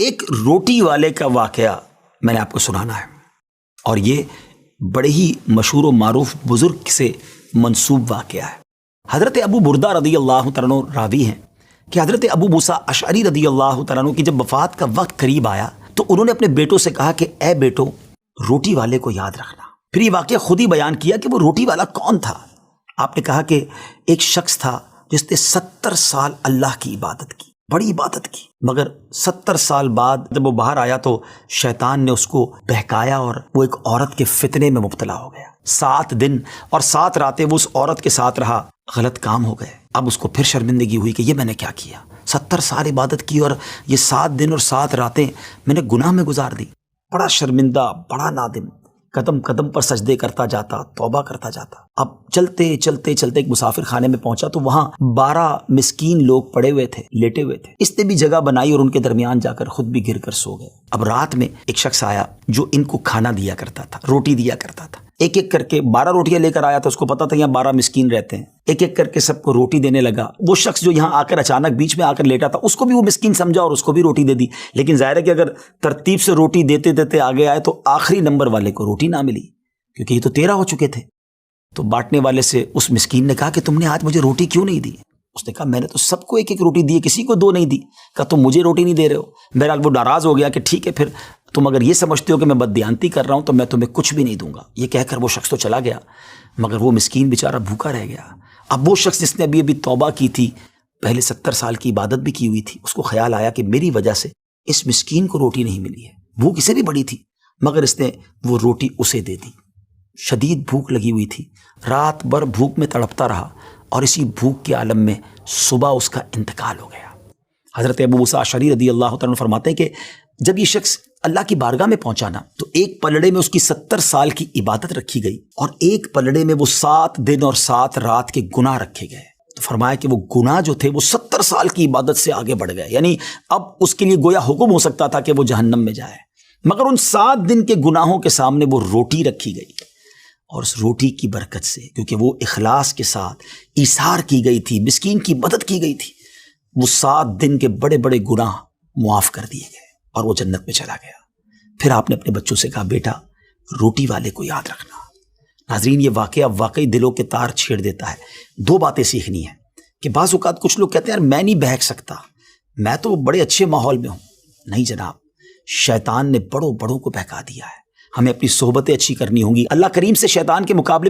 ایک روٹی والے کا واقعہ میں نے آپ کو سنانا ہے، اور یہ بڑے ہی مشہور و معروف بزرگ سے منسوب واقعہ ہے۔ حضرت ابو بردہ رضی اللہ تعالیٰ عنہ راوی ہیں کہ حضرت ابو موسیٰ اشعری رضی اللہ تعالیٰ عنہ کی جب وفات کا وقت قریب آیا تو انہوں نے اپنے بیٹوں سے کہا کہ اے بیٹو، روٹی والے کو یاد رکھنا۔ پھر یہ واقعہ خود ہی بیان کیا کہ وہ روٹی والا کون تھا۔ آپ نے کہا کہ ایک شخص تھا جس نے 70 سال اللہ کی عبادت کی، بڑی عبادت کی، مگر 70 سال بعد جب وہ باہر آیا تو شیطان نے اس کو بہکایا اور وہ ایک عورت کے فتنے میں مبتلا ہو گیا۔ 7 دن اور 7 راتیں وہ اس عورت کے ساتھ رہا، غلط کام ہو گئے۔ اب اس کو پھر شرمندگی ہوئی کہ یہ میں نے کیا کیا، 70 سال عبادت کی اور یہ 7 دن اور 7 راتیں میں نے گناہ میں گزار دی۔ بڑا شرمندہ، بڑا نادم، قدم قدم پر سجدے کرتا جاتا، توبہ کرتا جاتا۔ اب چلتے چلتے چلتے ایک مسافر خانے میں پہنچا تو وہاں 12 مسکین لوگ پڑے ہوئے تھے، لیٹے ہوئے تھے۔ اس نے بھی جگہ بنائی اور ان کے درمیان جا کر خود بھی گر کر سو گئے۔ اب رات میں ایک شخص آیا جو ان کو کھانا دیا کرتا تھا، روٹی دیا کرتا تھا۔ ایک ایک کر کے 12 روٹیاں لے کر آیا تو اس کو پتا تھا یہاں 12 مسکین رہتے ہیں۔ ایک ایک کر کے سب کو روٹی دینے لگا۔ وہ شخص جو یہاں آ کر اچانک بیچ میں آ کر لیٹا تھا، اس کو بھی وہ مسکین سمجھا اور اس کو بھی روٹی دے دی۔ لیکن ظاہر ہے کہ اگر ترتیب سے روٹی دیتے دیتے آگے آئے تو آخری نمبر والے کو روٹی نہ ملی، کیونکہ یہ تو 13 ہو چکے تھے۔ تو بانٹنے والے سے اس مسکین نے کہا کہ تم نے آج مجھے روٹی کیوں نہیں دی؟ اس نے کہا میں نے تو سب کو ایک ایک روٹی دی، کسی کو 2 نہیں دی۔ کہا تم مجھے روٹی نہیں دے رہے ہو۔ بہرحال وہ ناراض ہو گیا کہ ٹھیک ہے، پھر تم اگر یہ سمجھتے ہو کہ میں بددیانتی کر رہا ہوں تو میں تمہیں کچھ بھی نہیں دوں گا۔ یہ کہہ کر وہ شخص تو چلا گیا، مگر وہ مسکین بیچارہ بھوکا رہ گیا۔ اب وہ شخص جس نے ابھی توبہ کی تھی، پہلے 70 سال کی عبادت بھی کی ہوئی تھی، اس کو خیال آیا کہ میری وجہ سے اس مسکین کو روٹی نہیں ملی ہے۔ بھوک اسے بھی بڑی تھی، مگر اس نے وہ روٹی اسے دے دی۔ شدید بھوک لگی ہوئی تھی، رات بھر بھوک میں تڑپتا رہا، اور اسی بھوک کے عالم میں صبح اس کا انتقال ہو گیا۔ حضرت ابو موسیٰ اشعری رضی اللہ تعالیٰ عنہ فرماتے ہیں کہ جب یہ شخص اللہ کی بارگاہ میں پہنچا نا تو ایک پلڑے میں اس کی 70 سال کی عبادت رکھی گئی، اور ایک پلڑے میں وہ 7 دن اور 7 رات کے گناہ رکھے گئے۔ تو فرمایا کہ وہ گناہ جو تھے وہ 70 سال کی عبادت سے آگے بڑھ گئے، یعنی اب اس کے لیے گویا حکم ہو سکتا تھا کہ وہ جہنم میں جائے، مگر ان 7 دن کے گناہوں کے سامنے وہ روٹی رکھی گئی، اور اس روٹی کی برکت سے، کیونکہ وہ اخلاص کے ساتھ ایثار کی گئی تھی، مسکین کی مدد کی گئی تھی، وہ 7 دن کے بڑے بڑے گناہ معاف کر دیے گئے اور وہ جنت میں چلا گیا۔ پھر آپ نے اپنے بچوں سے کہا بیٹا روٹی والے کو یاد رکھنا۔ ناظرین، یہ واقعہ واقعی دلوں کے تار چھیڑ دیتا ہے۔ 2 باتیں سیکھنی ہیں کہ بعض اوقات کچھ لوگ کہتے ہیں یار میں نہیں بہک سکتا، میں تو بڑے اچھے ماحول میں ہوں۔ نہیں جناب، شیطان نے بڑوں کو بہکا دیا ہے۔ ہمیں اپنی صحبتیں اچھی کرنی ہوں گی۔ اللہ کریم سے شیطان کے مقابلے میں